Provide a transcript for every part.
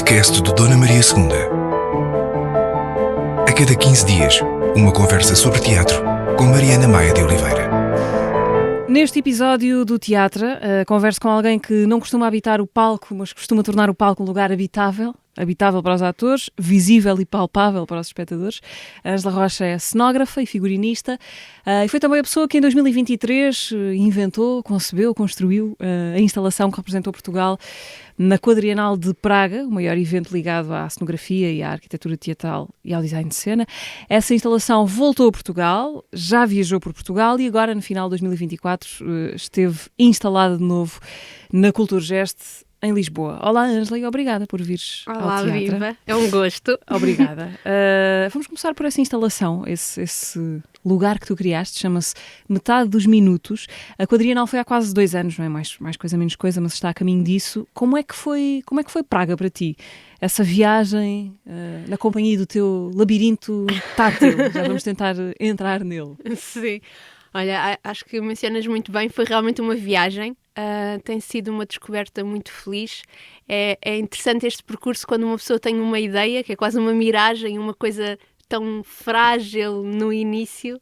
podcast do Dona Maria II. A cada 15 dias, uma conversa sobre teatro com Mariana Maia de Oliveira. Neste episódio do Teatro, converso com alguém que não costuma habitar o palco, mas costuma tornar o palco um lugar habitável para os atores, visível e palpável para os espectadores. A Ângela Rocha é cenógrafa e figurinista e foi também a pessoa que em 2023 inventou, concebeu, construiu a instalação que representou Portugal na Quadrienal de Praga, o maior evento ligado à cenografia e à arquitetura teatral e ao design de cena. Essa instalação voltou a Portugal, já viajou por Portugal e agora, no final de 2024, esteve instalada de novo na Culturgest, em Lisboa. Olá, Ângela, e obrigada por vires ao teatro. Olá, viva. É um gosto. Obrigada. Vamos começar por essa instalação, esse lugar que tu criaste, chama-se Metade dos Minutos. A Quadrienal foi há quase 2 anos, não é? Mais coisa, menos coisa, mas está a caminho disso. Como é que foi Praga para ti? Essa viagem na companhia do teu labirinto tátil. Já vamos tentar entrar nele. Sim. Olha, acho que mencionas muito bem, foi realmente uma viagem. Tem sido uma descoberta muito feliz. É interessante este percurso quando uma pessoa tem uma ideia, que é quase uma miragem, uma coisa tão frágil no início,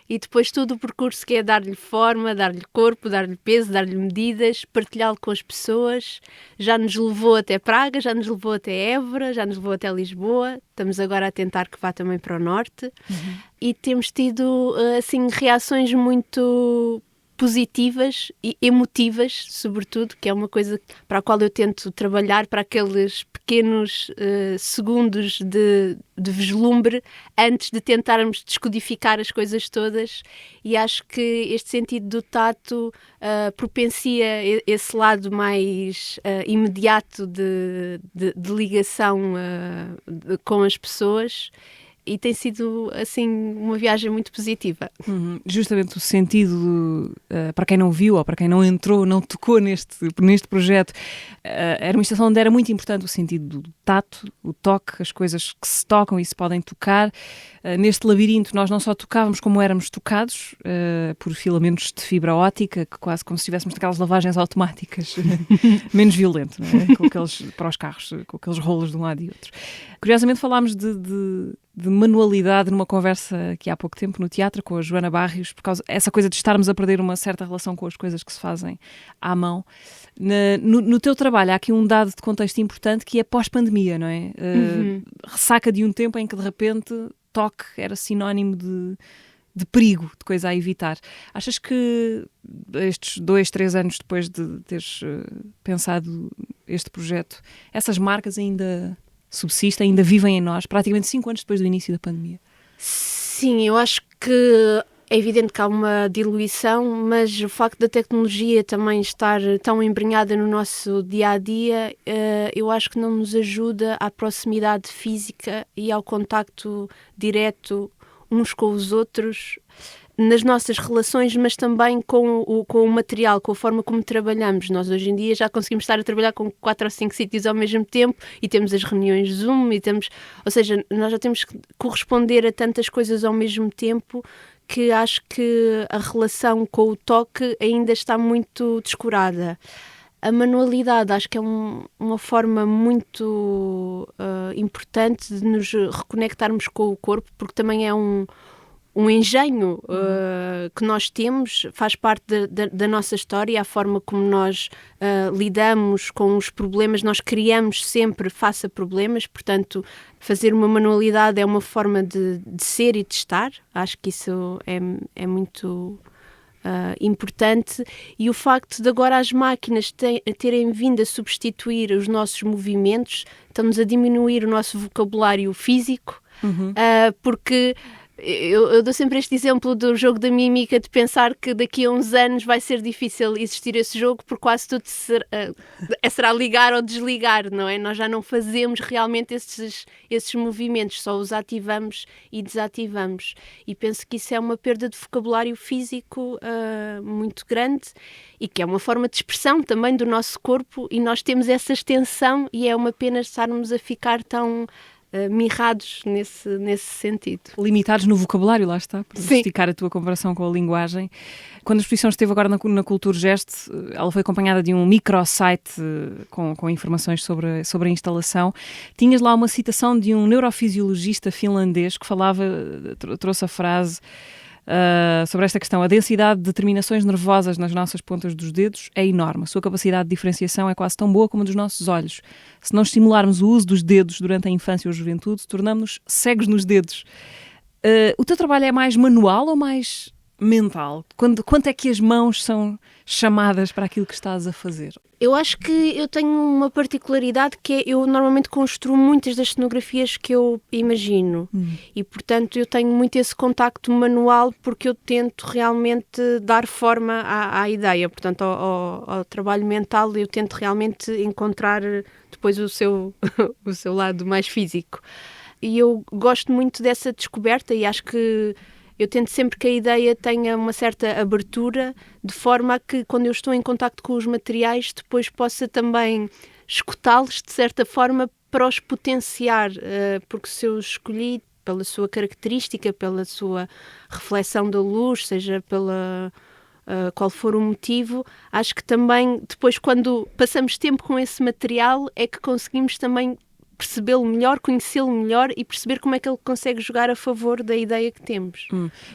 e depois todo o percurso que é dar-lhe forma, dar-lhe corpo, dar-lhe peso, dar-lhe medidas, partilhá-lo com as pessoas. Já nos levou até Praga, já nos levou até Évora, já nos levou até Lisboa. Estamos agora a tentar que vá também para o norte. E temos tido assim reações muito positivas e emotivas, sobretudo, que é uma coisa para a qual eu tento trabalhar, para aqueles pequenos segundos de vislumbre antes de tentarmos descodificar as coisas todas, e acho que este sentido do tato propicia esse lado mais imediato de ligação com as pessoas. E tem sido, assim, uma viagem muito positiva. Justamente o sentido, para quem não viu ou para quem não entrou, não tocou neste projeto, era uma instalação onde era muito importante o sentido do tato, o toque, as coisas que se tocam e se podem tocar. Neste labirinto nós não só tocávamos como éramos tocados por filamentos de fibra óptica, que quase como se estivéssemos naquelas lavagens automáticas, menos violento, não é? Com aqueles, para os carros, com aqueles rolos de um lado e outro. Curiosamente falámos de manualidade numa conversa aqui há pouco tempo no teatro com a Joana Barrios, por causa essa coisa de estarmos a perder uma certa relação com as coisas que se fazem à mão. No teu trabalho há aqui um dado de contexto importante que é pós-pandemia, não é? Ressaca de um tempo em que de repente toque era sinónimo de perigo, de coisa a evitar. Achas que estes 2-3 anos depois de teres pensado este projeto, essas marcas ainda subsistem, ainda vivem em nós, praticamente 5 anos depois do início da pandemia? Sim, eu acho que é evidente que há uma diluição, mas o facto da tecnologia também estar tão embrenhada no nosso dia-a-dia, eu acho que não nos ajuda à proximidade física e ao contacto direto uns com os outros, nas nossas relações, mas também com o material, com a forma como trabalhamos. Nós hoje em dia já conseguimos estar a trabalhar com 4 ou 5 sítios ao mesmo tempo e temos as reuniões Zoom, ou seja, nós já temos que corresponder a tantas coisas ao mesmo tempo que acho que a relação com o toque ainda está muito descurada. A manualidade acho que é uma forma muito importante de nos reconectarmos com o corpo, porque também é um engenho que nós temos, faz parte da nossa história, a forma como nós lidamos com os problemas, nós criamos sempre face a problemas, portanto, fazer uma manualidade é uma forma de ser e de estar, acho que isso é muito importante, e o facto de agora as máquinas terem vindo a substituir os nossos movimentos, estamos a diminuir o nosso vocabulário físico, porque eu dou sempre este exemplo do jogo da mímica, de pensar que daqui a uns anos vai ser difícil existir esse jogo, porque quase tudo será ligar ou desligar, não é? Nós já não fazemos realmente esses movimentos, só os ativamos e desativamos. E penso que isso é uma perda de vocabulário físico muito grande e que é uma forma de expressão também do nosso corpo, e nós temos essa extensão e é uma pena estarmos a ficar tão mirrados nesse sentido. Limitados no vocabulário, lá está, para Sim. esticar a tua comparação com a linguagem. Quando a exposição esteve agora na Kulturgest, ela foi acompanhada de um microsite com informações sobre a instalação. Tinhas lá uma citação de um neurofisiologista finlandês que trouxe a frase sobre esta questão: a densidade de terminações nervosas nas nossas pontas dos dedos é enorme. A sua capacidade de diferenciação é quase tão boa como a dos nossos olhos. Se não estimularmos o uso dos dedos durante a infância ou a juventude, tornamos-nos cegos nos dedos. O teu trabalho é mais manual ou mais mental? Quanto é que as mãos são chamadas para aquilo que estás a fazer? Eu acho que eu tenho uma particularidade, que é eu normalmente construo muitas das cenografias que eu imagino e, portanto, eu tenho muito esse contacto manual, porque eu tento realmente dar forma à ideia, portanto, ao trabalho mental. Eu tento realmente encontrar depois o seu lado mais físico. E eu gosto muito dessa descoberta, e acho que eu tento sempre que a ideia tenha uma certa abertura, de forma a que, quando eu estou em contacto com os materiais, depois possa também escutá-los de certa forma para os potenciar, porque se eu escolhi pela sua característica, pela sua reflexão da luz, seja pela qual for o motivo, acho que também depois, quando passamos tempo com esse material, é que conseguimos também percebê-lo melhor, conhecê-lo melhor e perceber como é que ele consegue jogar a favor da ideia que temos.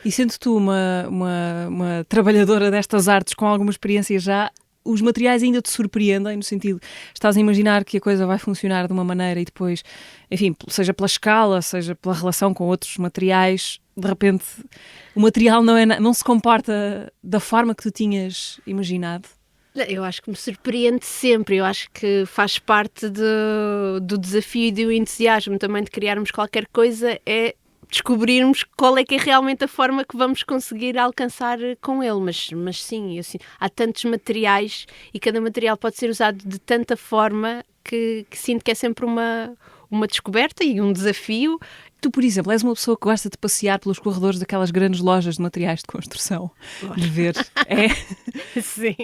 E sendo tu uma trabalhadora destas artes com alguma experiência já, os materiais ainda te surpreendem, no sentido, estás a imaginar que a coisa vai funcionar de uma maneira e depois, enfim, seja pela escala, seja pela relação com outros materiais, de repente o material não se comporta da forma que tu tinhas imaginado? Eu acho que me surpreende sempre. Eu acho que faz parte do desafio e do entusiasmo também de criarmos qualquer coisa, é descobrirmos qual é que é realmente a forma que vamos conseguir alcançar com ele. Mas sim, há tantos materiais e cada material pode ser usado de tanta forma que sinto que é sempre uma descoberta e um desafio. Tu, por exemplo, és uma pessoa que gosta de passear pelos corredores daquelas grandes lojas de materiais de construção, de ver. É? Sim.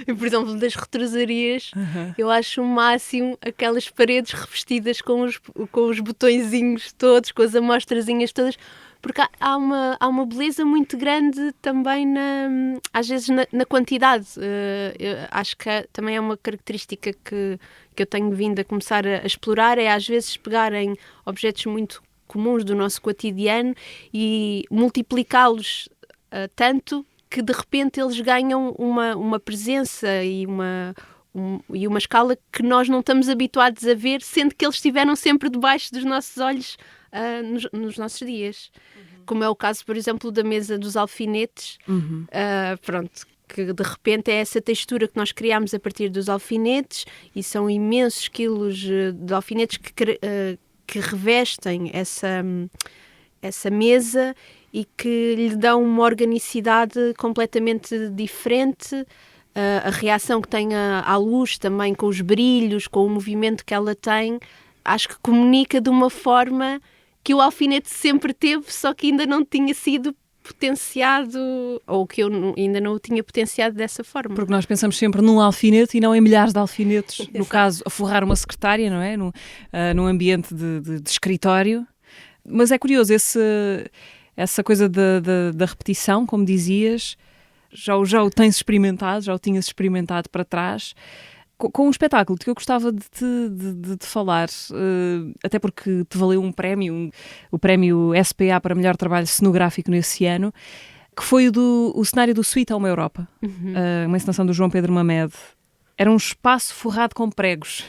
Por exemplo, das retrosarias, eu acho o máximo aquelas paredes revestidas com os botõezinhos todos, com as amostrazinhas todas, porque há uma beleza muito grande também, às vezes, na quantidade. Acho que também é uma característica que eu tenho vindo a começar a explorar, é às vezes pegarem objetos muito comuns do nosso cotidiano e multiplicá-los tanto que de repente eles ganham uma presença e uma escala que nós não estamos habituados a ver, sendo que eles estiveram sempre debaixo dos nossos olhos nos nossos dias. Como é o caso, por exemplo, da mesa dos alfinetes. Que de repente é essa textura que nós criámos a partir dos alfinetes, e são imensos quilos de alfinetes que revestem essa mesa e que lhe dão uma organicidade completamente diferente. A reação que tem à luz também, com os brilhos, com o movimento que ela tem, acho que comunica de uma forma que o alfinete sempre teve, só que ainda não tinha sido potenciado, ou que eu ainda não o tinha potenciado dessa forma. Porque nós pensamos sempre num alfinete e não em milhares de alfinetes. No caso, a forrar uma secretária, não é? Num ambiente de escritório. Mas é curioso, essa coisa da repetição, como dizias, já o tens experimentado, já o tinhas experimentado para trás. Com um espetáculo que eu gostava de te falar, até porque te valeu um prémio, o prémio SPA para melhor trabalho cenográfico nesse ano, que foi o cenário do Suite a uma Europa, uma encenação do João Pedro Mamed. Era um espaço forrado com pregos.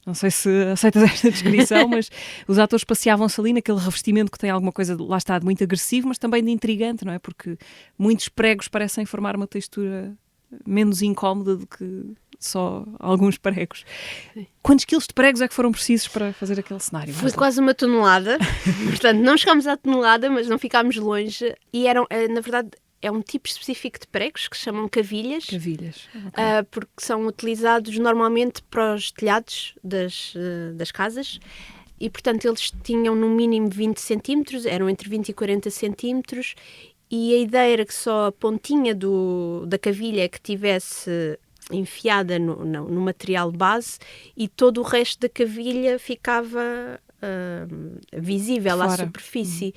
Não sei se aceitas esta descrição, mas os atores passeavam-se ali naquele revestimento que tem alguma coisa, lá está, de muito agressivo, mas também de intrigante, não é? Porque muitos pregos parecem formar uma textura menos incómoda do que só alguns pregos. Quantos quilos de pregos é que foram precisos para fazer aquele cenário? Foi quase uma tonelada. Portanto, não chegámos à tonelada, mas não ficámos longe. E eram, na verdade, é um tipo específico de pregos que se chamam cavilhas. Cavilhas. Okay. Porque são utilizados normalmente para os telhados das casas. E, portanto, eles tinham no mínimo 20 centímetros, eram entre 20 e 40 centímetros. E a ideia era que só a pontinha da cavilha que tivesse enfiada no material base, e todo o resto da cavilha ficava visível à Fora. superfície.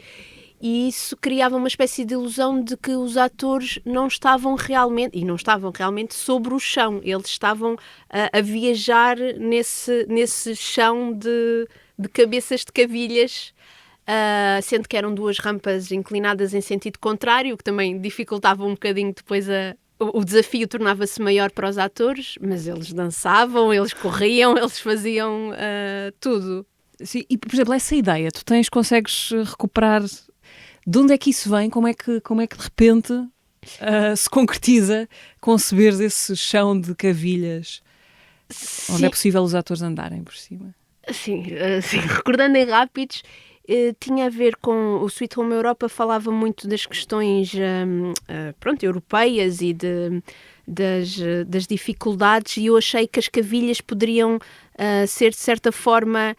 E isso criava uma espécie de ilusão de que os atores não estavam realmente sobre o chão. Eles estavam a viajar nesse chão de cabeças de cavilhas, sendo que eram 2 rampas inclinadas em sentido contrário, o que também dificultava um bocadinho depois o desafio tornava-se maior para os atores, mas eles dançavam, eles corriam, eles faziam tudo. Sim, e, por exemplo, essa ideia, consegues recuperar de onde é que isso vem? Como é que de repente se concretiza conceberes esse chão de cavilhas onde é possível os atores andarem por cima? Sim, recordando em rápidos, tinha a ver com o Sweet Home Europa, falava muito das questões europeias e das dificuldades, e eu achei que as cavilhas poderiam ser de certa forma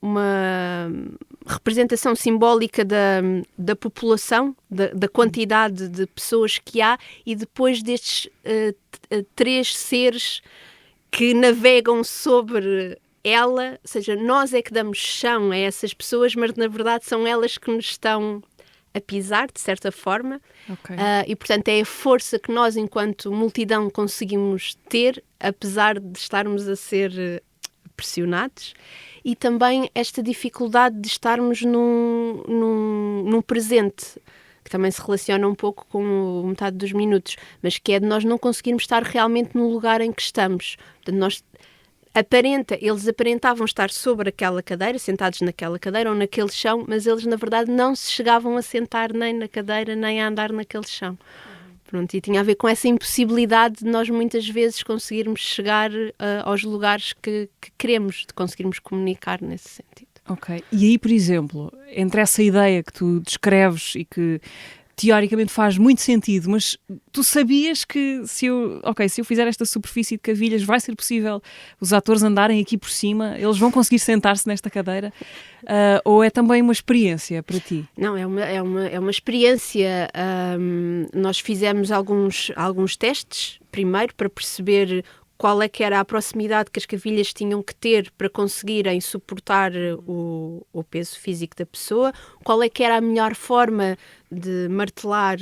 uma representação simbólica da população, da quantidade de pessoas que há, e depois destes 3 seres que navegam sobre ela, ou seja, nós é que damos chão a essas pessoas, mas na verdade são elas que nos estão a pisar, de certa forma. Okay. E portanto é a força que nós, enquanto multidão, conseguimos ter, apesar de estarmos a ser pressionados, e também esta dificuldade de estarmos num presente, que também se relaciona um pouco com metade dos minutos, mas que é de nós não conseguirmos estar realmente no lugar em que estamos. Portanto, eles aparentavam estar sobre aquela cadeira, sentados naquela cadeira ou naquele chão, mas eles na verdade não se chegavam a sentar nem na cadeira nem a andar naquele chão. Pronto, e tinha a ver com essa impossibilidade de nós muitas vezes conseguirmos chegar aos lugares que queremos, de conseguirmos comunicar nesse sentido. Ok. E aí, por exemplo, entre essa ideia que tu descreves e que teoricamente faz muito sentido, mas tu sabias que se eu fizer esta superfície de cavilhas vai ser possível os atores andarem aqui por cima, eles vão conseguir sentar-se nesta cadeira, ou é também uma experiência para ti? Não, é uma experiência. Nós fizemos alguns testes primeiro para perceber qual é que era a proximidade que as cavilhas tinham que ter para conseguirem suportar o peso físico da pessoa, qual é que era a melhor forma de martelar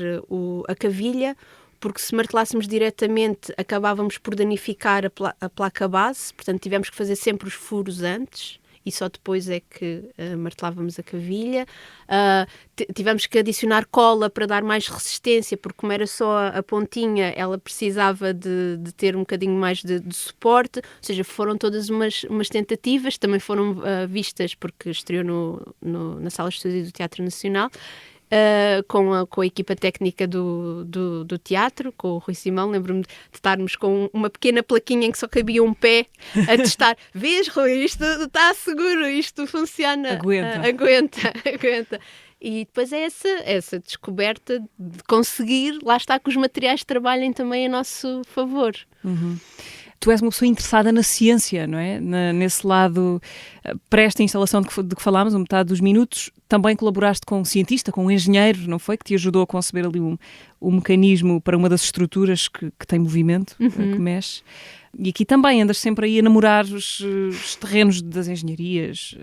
a cavilha, porque se martelássemos diretamente acabávamos por danificar a placa base, portanto tivemos que fazer sempre os furos antes e só depois é que martelávamos a cavilha. Tivemos que adicionar cola para dar mais resistência, porque como era só a pontinha, ela precisava de ter um bocadinho mais de suporte, ou seja, foram todas umas tentativas, também foram vistas porque estreou na Sala de Estúdio do Teatro Nacional, com a equipa técnica do teatro, com o Rui Simão. Lembro-me de estarmos com uma pequena plaquinha em que só cabia um pé a testar. Vês, Rui, isto está seguro, isto funciona. Aguenta. E depois é essa descoberta de conseguir, lá está, que os materiais trabalhem também a nosso favor. Uhum. Tu és uma pessoa interessada na ciência, não é? Nesse lado, para esta instalação de que falámos, a metade dos minutos, também colaboraste com um cientista, com um engenheiro, não foi? Que te ajudou a conceber ali um mecanismo para uma das estruturas que tem movimento, que mexe. E aqui também andas sempre aí a namorar os terrenos das engenharias,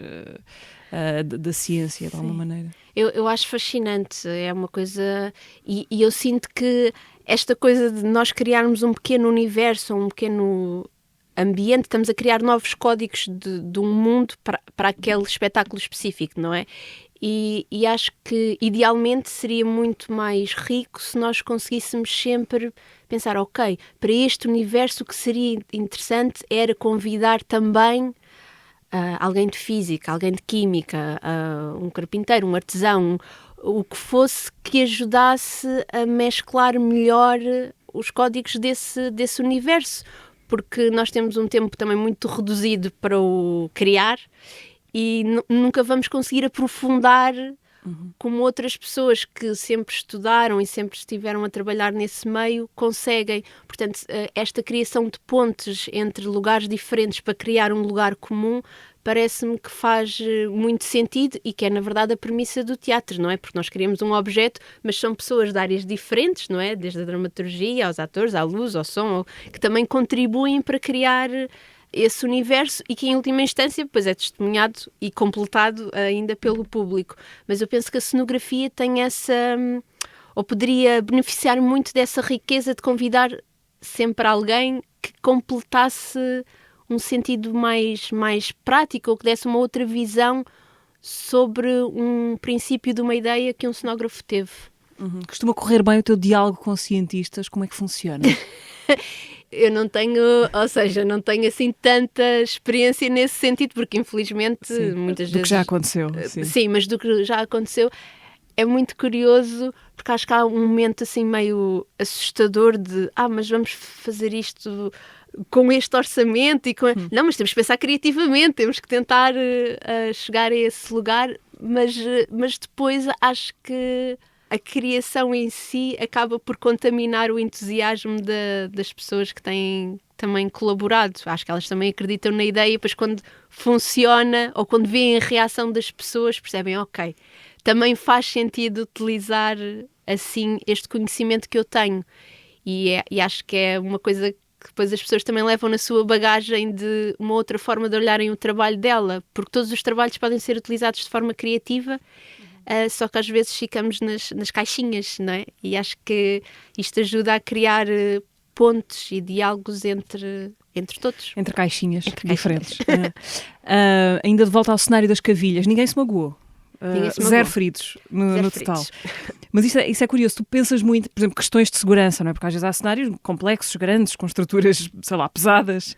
da ciência, de alguma maneira. Eu acho fascinante, é uma coisa... E eu sinto que esta coisa de nós criarmos um pequeno universo, um pequeno ambiente, estamos a criar novos códigos de um mundo para aquele espetáculo específico, não é? E acho que idealmente seria muito mais rico se nós conseguíssemos sempre pensar, ok, para este universo o que seria interessante era convidar também alguém de física, alguém de química, um carpinteiro, um artesão, o que fosse que ajudasse a mesclar melhor os códigos desse universo, porque nós temos um tempo também muito reduzido para o criar e nunca vamos conseguir aprofundar como outras pessoas que sempre estudaram e sempre estiveram a trabalhar nesse meio conseguem. Portanto, esta criação de pontes entre lugares diferentes para criar um lugar comum parece-me que faz muito sentido e que é, na verdade, a premissa do teatro, não é? Porque nós criamos um objeto, mas são pessoas de áreas diferentes, não é? Desde a dramaturgia, aos atores, à luz, ao som, que também contribuem para criar esse universo e que em última instância depois é testemunhado e completado ainda pelo público. Mas eu penso que a cenografia tem essa, ou poderia beneficiar muito dessa riqueza de convidar sempre alguém que completasse um sentido mais prático, ou que desse uma outra visão sobre um princípio de uma ideia que um cenógrafo teve. Costuma correr bem o teu diálogo com cientistas? Como é que funciona? Eu não tenho, ou seja, não tenho assim tanta experiência nesse sentido, porque infelizmente muitas vezes... Do que já aconteceu. Sim, mas do que já aconteceu é muito curioso, porque acho que há um momento assim meio assustador de mas vamos fazer isto com este orçamento e com... Não, mas temos que pensar criativamente, temos que tentar chegar a esse lugar, mas depois acho que a criação em si acaba por contaminar o entusiasmo das pessoas que têm também colaborado. Acho que elas também acreditam na ideia e depois quando funciona ou quando veem a reação das pessoas percebem, ok, também faz sentido utilizar assim este conhecimento que eu tenho. E acho que é uma coisa que depois as pessoas também levam na sua bagagem de uma outra forma de olharem o trabalho dela, porque todos os trabalhos podem ser utilizados de forma criativa, só que às vezes ficamos nas caixinhas, não é? E acho que isto ajuda a criar pontes e diálogos entre todos. Entre caixinhas diferentes. Ainda de volta ao cenário das Cavilhas, ninguém se magoou. Zero feridos no total. Mas isso é curioso, tu pensas muito, por exemplo, questões de segurança, não é? Porque às vezes há cenários complexos, grandes, com estruturas, sei lá, pesadas.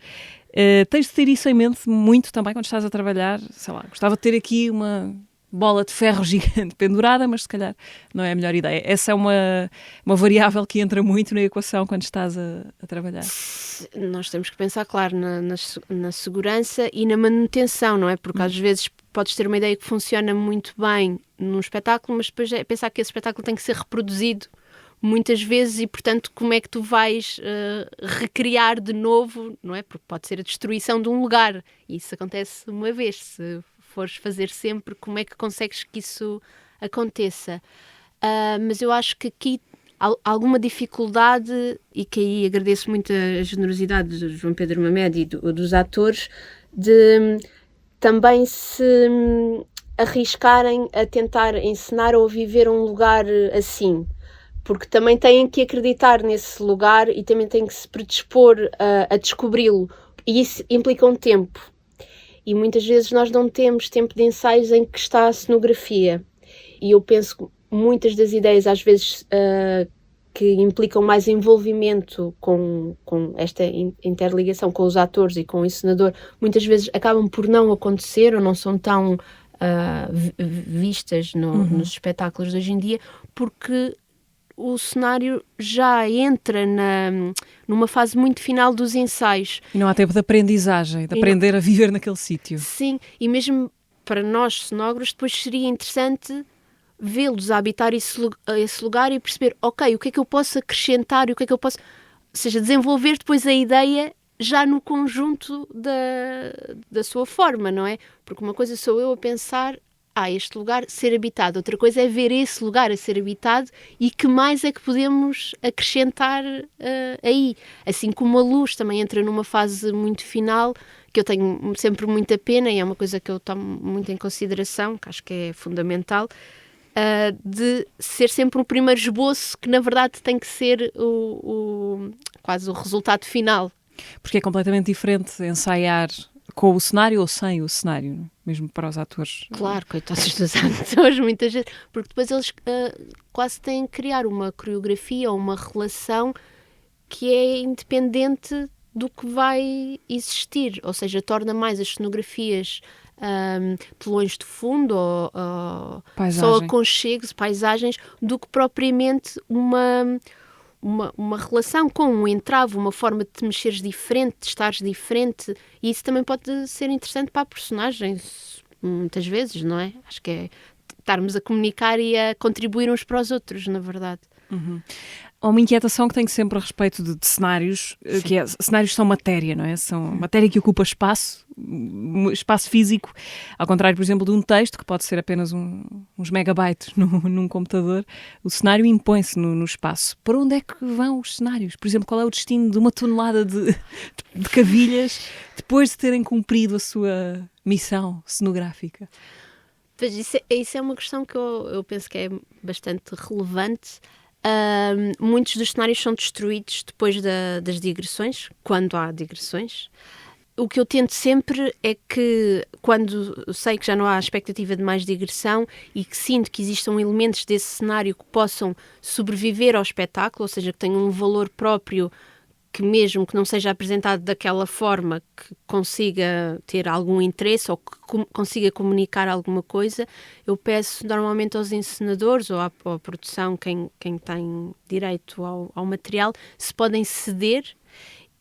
Tens de ter isso em mente muito também quando estás a trabalhar, sei lá, gostava de ter aqui uma bola de ferro gigante pendurada, mas se calhar não é a melhor ideia. Essa é uma variável que entra muito na equação quando estás a trabalhar. Nós temos que pensar, claro, na segurança e na manutenção, não é? Porque às vezes podes ter uma ideia que funciona muito bem num espetáculo, mas depois é pensar que esse espetáculo tem que ser reproduzido muitas vezes e, portanto, como é que tu vais recriar de novo, não é? Porque pode ser a destruição de um lugar e isso acontece uma vez. Se fores fazer sempre, como é que consegues que isso aconteça? Mas eu acho que aqui há alguma dificuldade, e que aí agradeço muito a generosidade do João Pedro Mamede e dos atores, de também se arriscarem a tentar encenar ou viver um lugar assim. Porque também têm que acreditar nesse lugar e também têm que se predispor a descobri-lo. E isso implica um tempo. E muitas vezes nós não temos tempo de ensaios em que está a cenografia. E eu penso que muitas das ideias, às vezes, que implicam mais envolvimento com esta interligação com os atores e com o encenador, muitas vezes acabam por não acontecer ou não são tão vistas nos espetáculos de hoje em dia, porque o cenário já entra numa fase muito final dos ensaios. E não há tempo de aprendizagem, de aprender a viver naquele sítio. Sim, e mesmo para nós cenógrafos depois seria interessante vê-los a habitar esse lugar e perceber, ok, o que é que eu posso acrescentar, o que é que eu posso... Ou seja, desenvolver depois a ideia já no conjunto da sua forma, não é? Porque uma coisa sou eu a pensar, este lugar ser habitado, outra coisa é ver esse lugar a ser habitado e que mais é que podemos acrescentar aí. Assim como a luz também entra numa fase muito final, que eu tenho sempre muita pena e é uma coisa que eu tomo muito em consideração, que acho que é fundamental, de ser sempre o primeiro esboço que na verdade tem que ser quase o resultado final. Porque é completamente diferente ensaiar com o cenário ou sem o cenário, mesmo para os atores. Claro, coitados dos atores, muitas vezes, porque depois eles quase têm que criar uma coreografia ou uma relação que é independente do que vai existir, ou seja, torna mais as cenografias telões de fundo ou só aconchegos, paisagens, do que propriamente uma relação com um entrave, uma forma de te mexeres diferente, de estares diferente, e isso também pode ser interessante para a personagem, muitas vezes, não é? Acho que é estarmos a comunicar e a contribuir uns para os outros, na verdade. Há uma inquietação que tenho sempre a respeito de cenários, que é, cenários são matéria, não é? São matéria que ocupa espaço físico, ao contrário, por exemplo, de um texto, que pode ser apenas uns megabytes num computador. O cenário impõe-se no espaço. Para onde é que vão os cenários? Por exemplo, qual é o destino de uma tonelada de cavilhas depois de terem cumprido a sua missão cenográfica? Pois isso é uma questão que eu penso que é bastante relevante. Muitos dos cenários são destruídos depois das digressões, quando há digressões. O que eu tento sempre é que, quando sei que já não há expectativa de mais digressão e que sinto que existam elementos desse cenário que possam sobreviver ao espetáculo, ou seja, que tenham um valor próprio, que mesmo que não seja apresentado daquela forma, que consiga ter algum interesse ou que consiga comunicar alguma coisa, eu peço normalmente aos encenadores ou à produção, quem tem direito ao material, se podem ceder,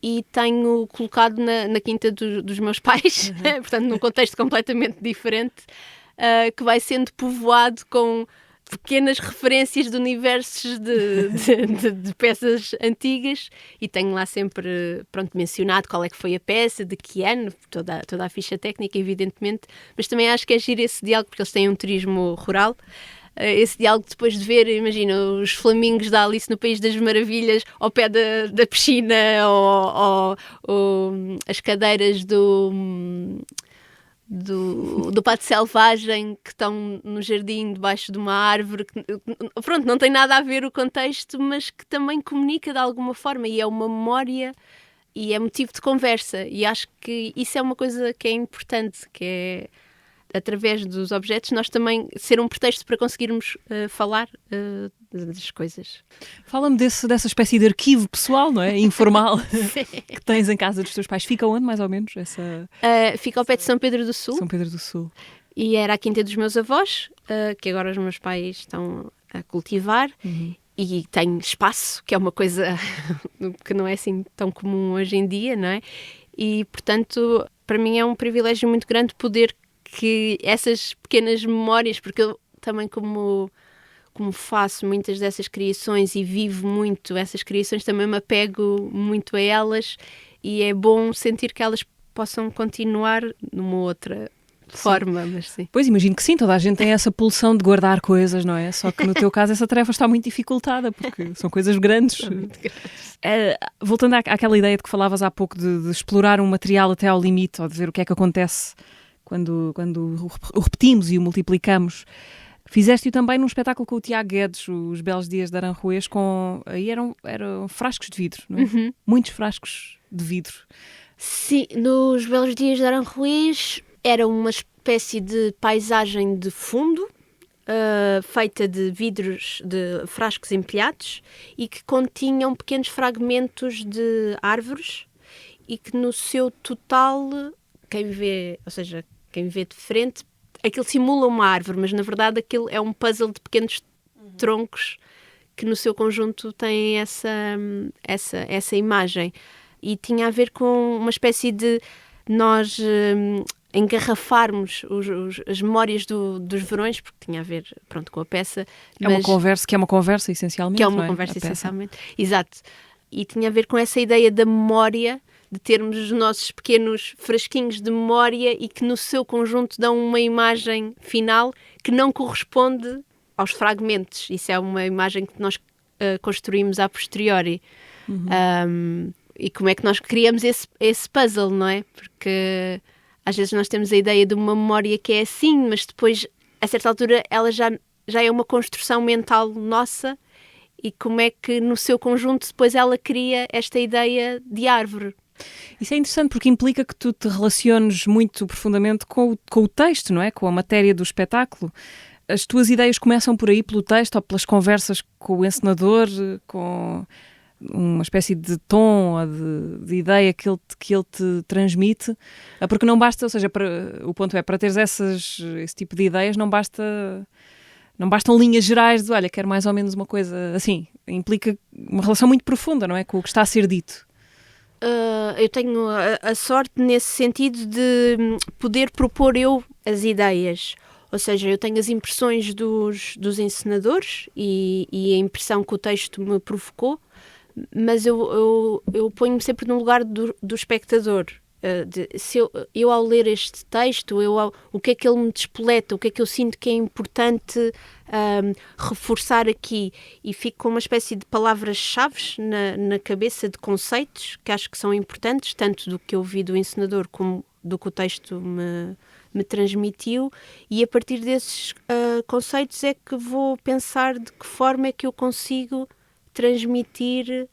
e tenho colocado na quinta dos meus pais, portanto num contexto completamente diferente, que vai sendo povoado com pequenas referências de universos de peças antigas, e tenho lá sempre, mencionado qual é que foi a peça, de que ano, toda a ficha técnica, evidentemente, mas também acho que é giro esse diálogo, porque eles têm um turismo rural, esse diálogo depois de ver, imagina, os flamingos da Alice no País das Maravilhas ao pé da piscina, ou as cadeiras do Pato Selvagem que estão no jardim debaixo de uma árvore, pronto, não tem nada a ver o contexto, mas que também comunica de alguma forma, e é uma memória e é motivo de conversa, e acho que isso é uma coisa que é importante, que é, através dos objetos, nós também ser um pretexto para conseguirmos falar das coisas. Fala-me dessa espécie de arquivo pessoal, não é? Informal, que tens em casa dos teus pais. Fica onde, mais ou menos? Fica ao pé de São Pedro do Sul. São Pedro do Sul. E era a quinta dos meus avós, que agora os meus pais estão a cultivar. Uhum. E tem espaço, que é uma coisa que não é assim tão comum hoje em dia, não é? E, portanto, para mim é um privilégio muito grande poder que essas pequenas memórias, porque eu também como faço muitas dessas criações e vivo muito essas criações, também me apego muito a elas, e é bom sentir que elas possam continuar numa outra forma, mas sim. Pois, imagino que sim, toda a gente tem essa pulsão de guardar coisas, não é? Só que no teu caso essa tarefa está muito dificultada, porque são coisas grandes. São muito grandes. Voltando àquela ideia de que falavas há pouco de explorar um material até ao limite, ou de ver o que é que acontece quando o repetimos e o multiplicamos. Fizeste-o também num espetáculo com o Tiago Guedes, Os Belos Dias de Aranjuez, aí eram frascos de vidro, não é? Uhum. Muitos frascos de vidro. Sim, nos Belos Dias de Aranjuez era uma espécie de paisagem de fundo, feita de vidros, de frascos empilhados, e que continham pequenos fragmentos de árvores, e que no seu total, quem vê de frente, aquilo simula uma árvore, mas na verdade aquilo é um puzzle de pequenos troncos que no seu conjunto têm essa imagem. E tinha a ver com uma espécie de nós engarrafarmos as memórias dos verões, porque tinha a ver, com a peça. É uma conversa, essencialmente. Que é uma conversa, essencialmente. Exato. E tinha a ver com essa ideia da memória, de termos os nossos pequenos frasquinhos de memória e que no seu conjunto dão uma imagem final que não corresponde aos fragmentos. Isso é uma imagem que nós construímos a posteriori. Uhum. E como é que nós criamos esse puzzle, não é? Porque às vezes nós temos a ideia de uma memória que é assim, mas depois, a certa altura, ela já é uma construção mental nossa, e como é que no seu conjunto depois ela cria esta ideia de árvore. Isso é interessante porque implica que tu te relaciones muito profundamente com o texto, não é? Com a matéria do espetáculo. As tuas ideias começam por aí, pelo texto, ou pelas conversas com o encenador, com uma espécie de tom ou de ideia que ele te transmite, porque não basta, ou seja, o ponto é, para teres esse tipo de ideias, não bastam linhas gerais de, olha, quero mais ou menos uma coisa assim. Implica uma relação muito profunda, não é? Com o que está a ser dito. Eu tenho a sorte nesse sentido de poder propor eu as ideias, Ou seja, eu tenho as impressões dos encenadores e a impressão que o texto me provocou, mas eu ponho-me sempre no lugar do espectador. Se eu ao ler este texto, o que é que ele me despoleta, o que é que eu sinto que é importante reforçar aqui, e fico com uma espécie de palavras-chave na cabeça, de conceitos que acho que são importantes, tanto do que eu vi do encenador como do que o texto me transmitiu, e a partir desses conceitos é que vou pensar de que forma é que eu consigo transmitir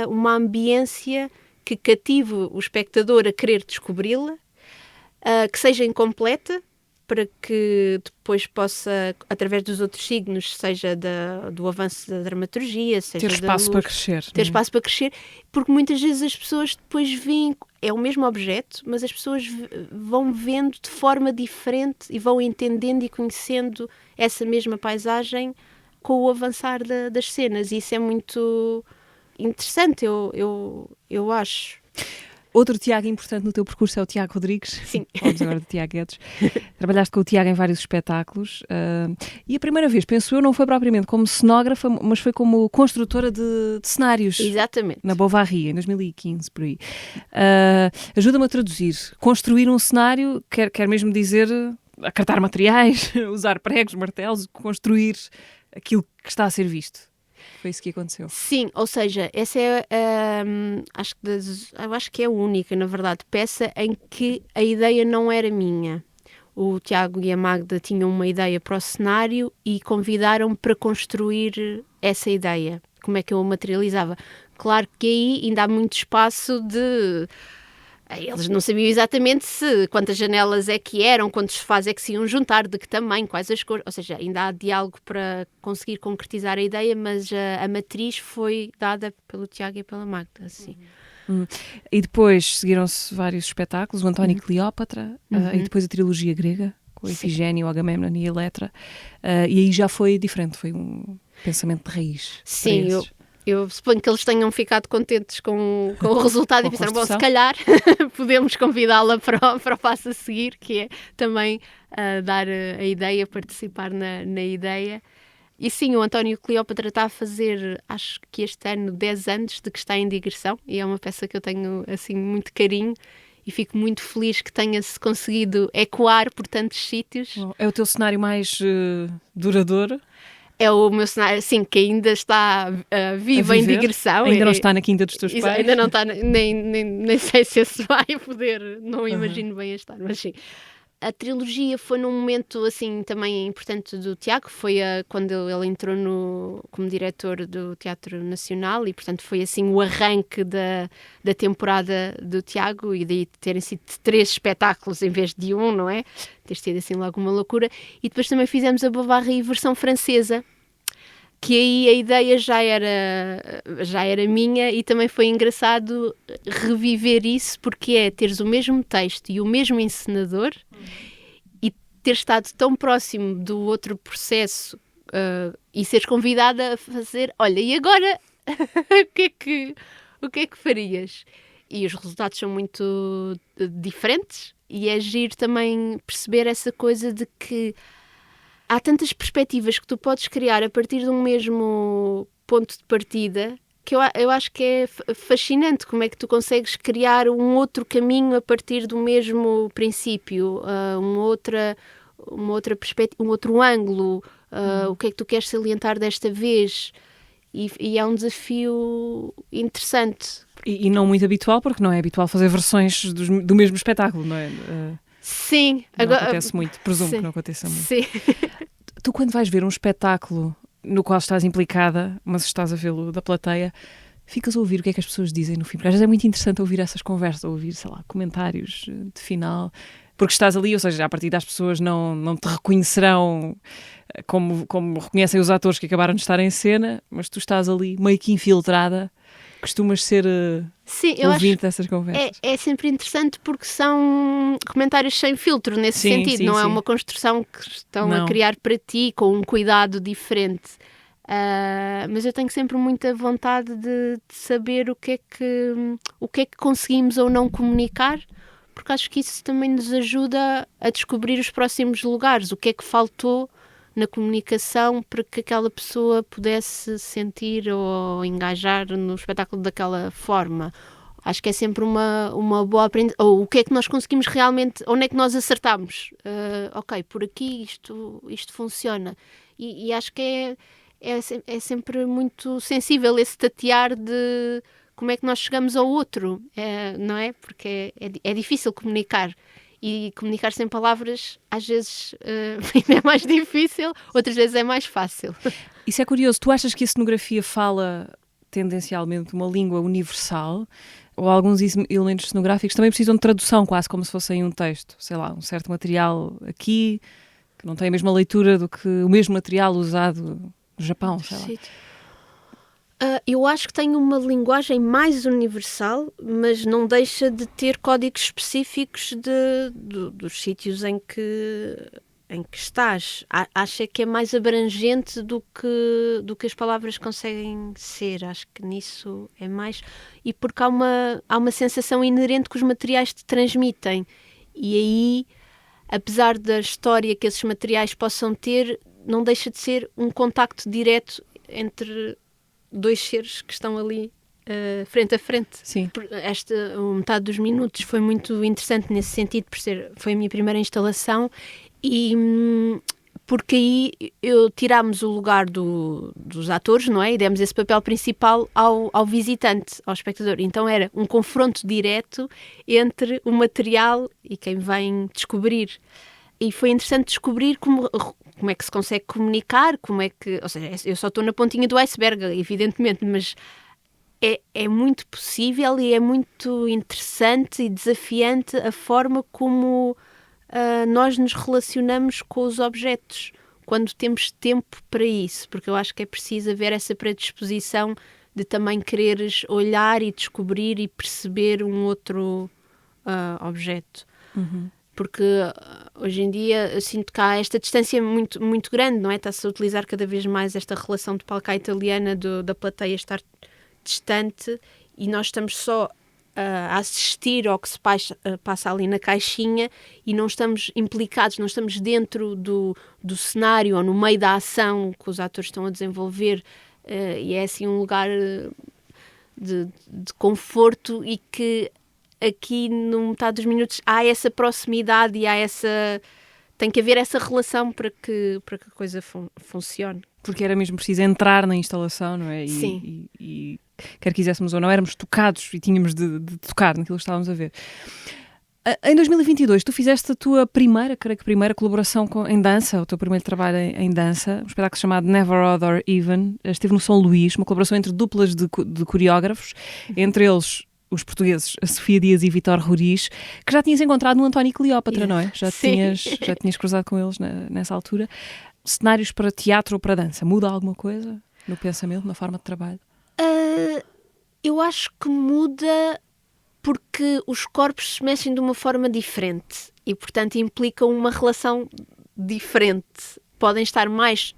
uma ambiência que cative o espectador a querer descobri-la, que seja incompleta, para que depois possa, através dos outros signos, seja do avanço da dramaturgia, seja ter espaço para crescer. Ter espaço para crescer, porque muitas vezes as pessoas depois veem, é o mesmo objeto, mas as pessoas vão vendo de forma diferente e vão entendendo e conhecendo essa mesma paisagem com o avançar das cenas, e isso é muito interessante, eu acho. Outro Tiago importante no teu percurso é o Tiago Rodrigues. Sim. Falamos agora de Tiago Guedes. Trabalhaste com o Tiago em vários espetáculos e a primeira vez, penso eu, não foi propriamente como cenógrafa, mas foi como construtora de cenários. Exatamente. Na Bovary, em 2015, por aí. Ajuda-me a traduzir. Construir um cenário quer mesmo dizer acartar materiais, usar pregos, martelos, construir aquilo que está a ser visto. Foi isso que aconteceu. Sim, ou seja, essa é, eu acho que é a única, na verdade, peça em que a ideia não era minha. O Tiago e a Magda tinham uma ideia para o cenário e convidaram-me para construir essa ideia. Como é que eu a materializava? Claro que aí ainda há muito espaço de... Eles não sabiam exatamente quantas janelas é que eram, quantos sofás é que se iam juntar, de que tamanho, quais as cores. Ou seja, ainda há diálogo para conseguir concretizar a ideia, mas a matriz foi dada pelo Tiago e pela Magda. Assim. E depois seguiram-se vários espetáculos, o António e Cleópatra, e depois a trilogia grega, com a Ifigénia, o Agamemnon e a Eletra. E aí já foi diferente, foi um pensamento de raiz. Sim, eu suponho que eles tenham ficado contentes com o resultado e pensaram, bom, se calhar podemos convidá-la para o passo a seguir, que é também dar a ideia, participar na ideia. E sim, o António Cleópatra está a fazer, acho que este ano, 10 anos de que está em digressão, e é uma peça que eu tenho assim muito carinho e fico muito feliz que tenha-se conseguido ecoar por tantos sítios. É o teu cenário mais duradouro? É o meu cenário, sim, que ainda está vivo em digressão. Ainda não está na quinta dos teus pais? Ainda não está, nem sei se esse vai poder, não imagino bem a estar, mas sim. A trilogia foi num momento assim também importante do Tiago, foi quando ele entrou como diretor do Teatro Nacional, e portanto foi assim o arranque da temporada do Tiago, e daí terem sido 3 espetáculos em vez de 1, não é? Ter sido assim logo uma loucura. E depois também fizemos a Bovary versão francesa, que aí a ideia já era minha, e também foi engraçado reviver isso, porque é teres o mesmo texto e o mesmo encenador e ter estado tão próximo do outro processo e seres convidada a fazer, olha, e agora o que é que farias? E os resultados são muito diferentes, e é giro também perceber essa coisa de que há tantas perspectivas que tu podes criar a partir de um mesmo ponto de partida, que eu acho que é fascinante como é que tu consegues criar um outro caminho a partir do mesmo princípio, uma outra perspectiva, um outro ângulo, o que é que tu queres salientar desta vez, e é um desafio interessante. E não muito habitual, porque não é habitual fazer versões do mesmo espetáculo, não é? Sim. Não acontece muito, presumo que não aconteça muito. Sim. Tu, quando vais ver um espetáculo no qual estás implicada, mas estás a vê-lo da plateia, ficas a ouvir o que é que as pessoas dizem no fim, porque às vezes é muito interessante ouvir essas conversas, ouvir, sei lá, comentários de final, porque estás ali, ou seja, a partir das pessoas não te reconhecerão como reconhecem os atores que acabaram de estar em cena, mas tu estás ali meio que infiltrada. Costumas ser ouvinte dessas conversas? É sempre interessante, porque são comentários sem filtro nesse sentido, sim, não sim. é uma construção que estão a criar para ti com um cuidado diferente. Mas eu tenho sempre muita vontade de saber o que é que conseguimos ou não comunicar, porque acho que isso também nos ajuda a descobrir os próximos lugares, o que é que faltou na comunicação para que aquela pessoa pudesse sentir ou engajar no espetáculo daquela forma. Acho que é sempre uma boa aprendizagem. Ou o que é que nós conseguimos realmente, onde é que nós acertamos? Ok, por aqui isto funciona. E acho que é sempre muito sensível esse tatear de como é que nós chegamos ao outro, não é? Porque é difícil comunicar. E comunicar sem palavras, às vezes, ainda é mais difícil, outras vezes é mais fácil. Isso é curioso. Tu achas que a cenografia fala tendencialmente uma língua universal? Ou alguns elementos cenográficos também precisam de tradução, quase como se fossem um texto? Sei lá, um certo material aqui que não tem a mesma leitura do que o mesmo material usado no Japão, sei lá. Eu acho que tem uma linguagem mais universal, mas não deixa de ter códigos específicos dos sítios em que estás. Acho que é mais abrangente do que as palavras conseguem ser. Acho que nisso é mais... E porque há uma sensação inerente que os materiais te transmitem. E aí, apesar da história que esses materiais possam ter, não deixa de ser um contacto direto entre dois seres que estão ali frente a frente. Sim. Esta metade dos minutos foi muito interessante nesse sentido, foi a minha primeira instalação e porque aí tirámos o lugar dos atores, não é? E demos esse papel principal ao visitante, ao espectador. Então era um confronto direto entre o material e quem vem descobrir. E foi interessante descobrir como é que se consegue comunicar, ou seja, eu só estou na pontinha do iceberg, evidentemente, mas é muito possível e é muito interessante e desafiante a forma como nós nos relacionamos com os objetos, quando temos tempo para isso, porque eu acho que é preciso haver essa predisposição de também quereres olhar e descobrir e perceber um outro objeto. Uhum. Porque hoje em dia eu sinto que há esta distância muito, muito grande, não é? Está-se a utilizar cada vez mais esta relação de palca italiana da plateia estar distante e nós estamos só a assistir ao que se passa ali na caixinha e não estamos implicados, não estamos dentro do cenário ou no meio da ação que os atores estão a desenvolver e é assim um lugar de conforto e que aqui no metade dos minutos há essa proximidade e tem que haver essa relação para que a coisa funcione. Porque era mesmo preciso entrar na instalação, não é? Sim. E quer quiséssemos ou não, éramos tocados e tínhamos de tocar naquilo que estávamos a ver. Em 2022, tu fizeste a tua primeira colaboração em dança, o teu primeiro trabalho em dança, um espetáculo chamado Never Odd or Even. Esteve no São Luís, uma colaboração entre duplas de coreógrafos, entre eles os portugueses, a Sofia Dias e Vítor Roriz, que já tinhas encontrado no António Cleópatra, não é? Já tinhas cruzado com eles nessa altura. Cenários para teatro ou para dança, muda alguma coisa no pensamento, na forma de trabalho? Eu acho que muda porque os corpos se mexem de uma forma diferente e, portanto, implicam uma relação diferente. Podem estar mais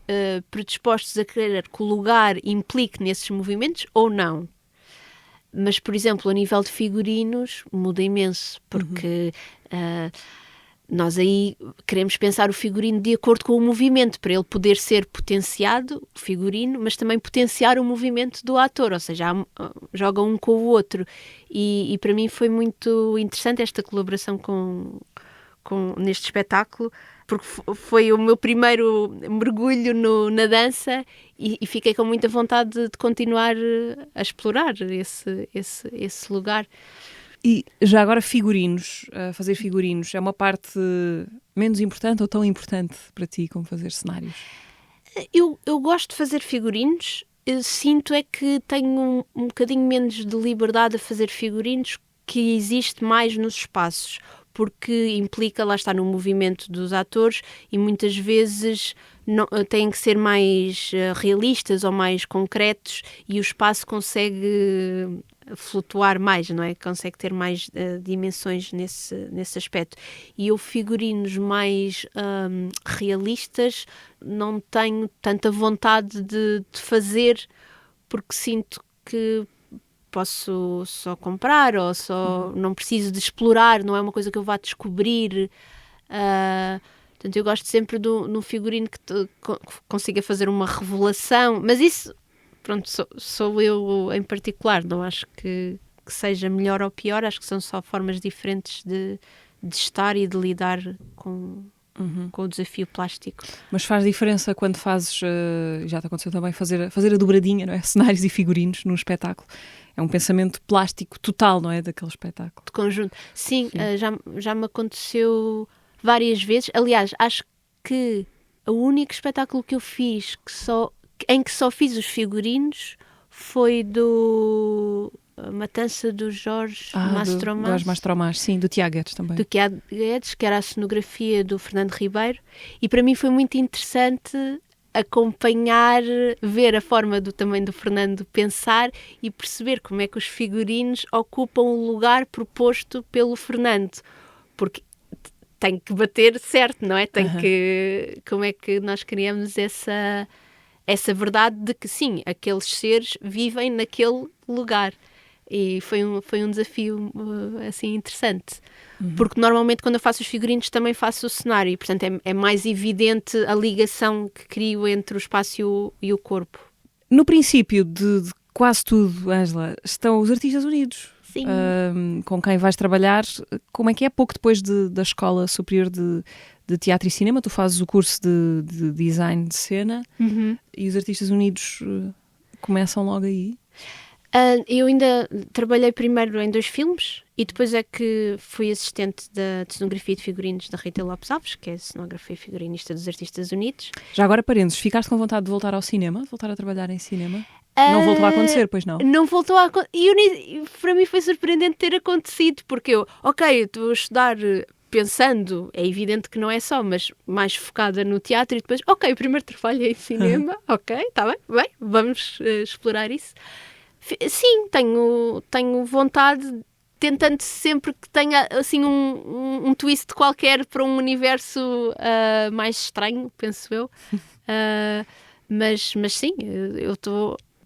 predispostos a querer que o lugar implique nesses movimentos ou não. Mas, por exemplo, a nível de figurinos, muda imenso, porque nós aí queremos pensar o figurino de acordo com o movimento, para ele poder ser potenciado, o figurino, mas também potenciar o movimento do ator, ou seja, joga um com o outro. E para mim foi muito interessante esta colaboração neste espetáculo, porque foi o meu primeiro mergulho na dança e fiquei com muita vontade de continuar a explorar esse lugar. E já agora fazer figurinos, é uma parte menos importante ou tão importante para ti como fazer cenários? Eu gosto de fazer figurinos, eu sinto é que tenho um bocadinho menos de liberdade a fazer figurinos que existe mais nos espaços, porque implica, lá está, no movimento dos atores e muitas vezes têm que ser mais realistas ou mais concretos e o espaço consegue flutuar mais, não é? Consegue ter mais dimensões nesse aspecto. E eu figurinos mais realistas não tenho tanta vontade de fazer porque sinto que posso só comprar ou só não preciso de explorar, não é uma coisa que eu vá descobrir. Portanto, eu gosto sempre de um figurino que consiga fazer uma revelação, mas isso, pronto, sou eu em particular, não acho que seja melhor ou pior, acho que são só formas diferentes de estar e de lidar com o desafio plástico. Mas faz diferença quando fazes, já te aconteceu também, fazer a dobradinha, não é? Cenários e figurinos num espetáculo. É um pensamento plástico total, não é? Daquele espetáculo. De conjunto. Sim. Já me aconteceu várias vezes. Aliás, acho que o único espetáculo que eu fiz em que só fiz os figurinos foi do Matança do Jorge Mastromas. Jorge Mastromas, sim, do Tiago Guedes também. Do Tiago Guedes, que era a cenografia do Fernando Ribeiro, e para mim foi muito interessante acompanhar, ver a forma também do Fernando pensar e perceber como é que os figurinos ocupam o lugar proposto pelo Fernando, porque tem que bater certo, não é? Como é que nós criamos essa verdade de que sim, aqueles seres vivem naquele lugar. E foi um desafio assim interessante, porque normalmente quando eu faço os figurinos também faço o cenário e portanto é mais evidente a ligação que crio entre o espaço e o corpo. No princípio de quase tudo, Ângela, estão os Artistas Unidos. Sim. Com quem vais trabalhar. Como é que é? Pouco depois da Escola Superior de Teatro e Cinema, tu fazes o curso de Design de Cena e os Artistas Unidos começam logo aí? Eu ainda trabalhei primeiro em 2 filmes e depois é que fui assistente da cenografia de figurinos da Rita Lopes Alves, que é a cenógrafa e figurinista dos Artistas Unidos. Já agora, parênteses, ficaste com vontade de voltar ao cinema? De voltar a trabalhar em cinema? Não voltou a acontecer, pois não? Não voltou a acontecer. E para mim foi surpreendente ter acontecido, porque eu estou a estudar pensando, é evidente que não é só, mas mais focada no teatro e depois, o primeiro trabalho é em cinema, está bem, vamos explorar isso. Sim, tenho vontade, tentando sempre que tenha assim um twist qualquer para um universo mais estranho, penso eu. Mas sim,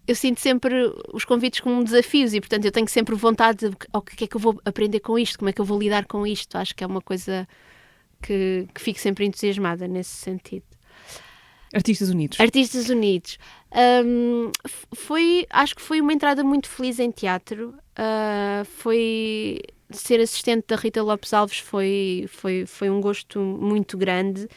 eu sinto sempre os convites como desafios e, portanto, eu tenho sempre vontade de o que é que eu vou aprender com isto, como é que eu vou lidar com isto. Acho que é uma coisa que fico sempre entusiasmada nesse sentido. Artistas Unidos. Artistas Unidos. Acho que foi uma entrada muito feliz em teatro. Foi ser assistente da Rita Lopes Alves foi um gosto muito grande.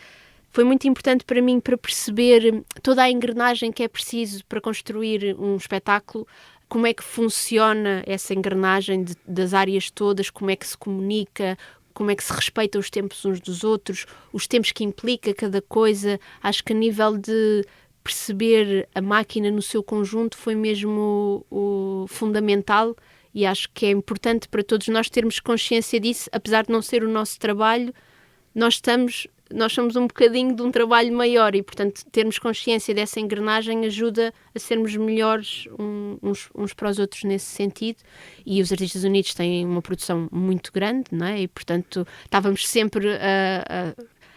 Foi muito importante para mim para perceber toda a engrenagem que é preciso para construir um espetáculo, como é que funciona essa engrenagem das áreas todas, como é que se comunica, como é que se respeitam os tempos uns dos outros, os tempos que implica cada coisa. Acho que a nível de perceber a máquina no seu conjunto foi mesmo o fundamental e acho que é importante para todos nós termos consciência disso, apesar de não ser o nosso trabalho, nós somos um bocadinho de um trabalho maior e, portanto, termos consciência dessa engrenagem ajuda a sermos melhores uns para os outros nesse sentido. E os Artistas Unidos têm uma produção muito grande, não é? E, portanto, estávamos sempre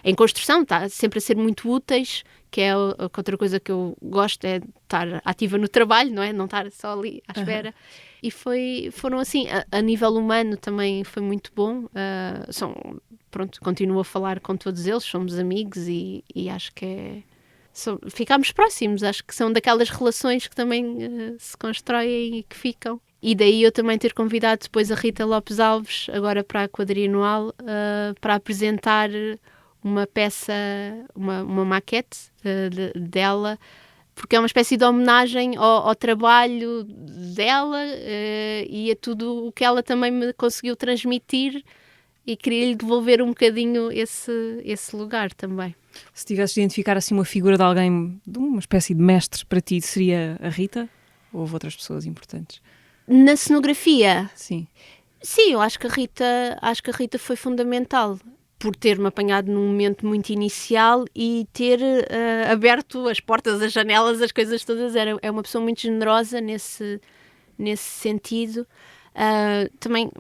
em construção, sempre a ser muito úteis, que é outra coisa que eu gosto, é estar ativa no trabalho, não é? Não estar só ali à espera. E foram assim, a nível humano também foi muito bom. Continuo a falar com todos eles, somos amigos e acho que ficámos próximos, acho que são daquelas relações que também se constroem e que ficam. E daí eu também ter convidado depois a Rita Lopes Alves, agora para a Quadrianual, para apresentar uma peça, uma maquete dela, porque é uma espécie de homenagem ao trabalho dela e a tudo o que ela também me conseguiu transmitir e queria-lhe devolver um bocadinho esse lugar também. Se tivesses de identificar assim uma figura de alguém, de uma espécie de mestre para ti, seria a Rita? Ou houve outras pessoas importantes? Na cenografia? Sim. Sim, eu acho que a Rita foi fundamental por ter-me apanhado num momento muito inicial e ter aberto as portas, as janelas, as coisas todas. É uma pessoa muito generosa nesse sentido. Também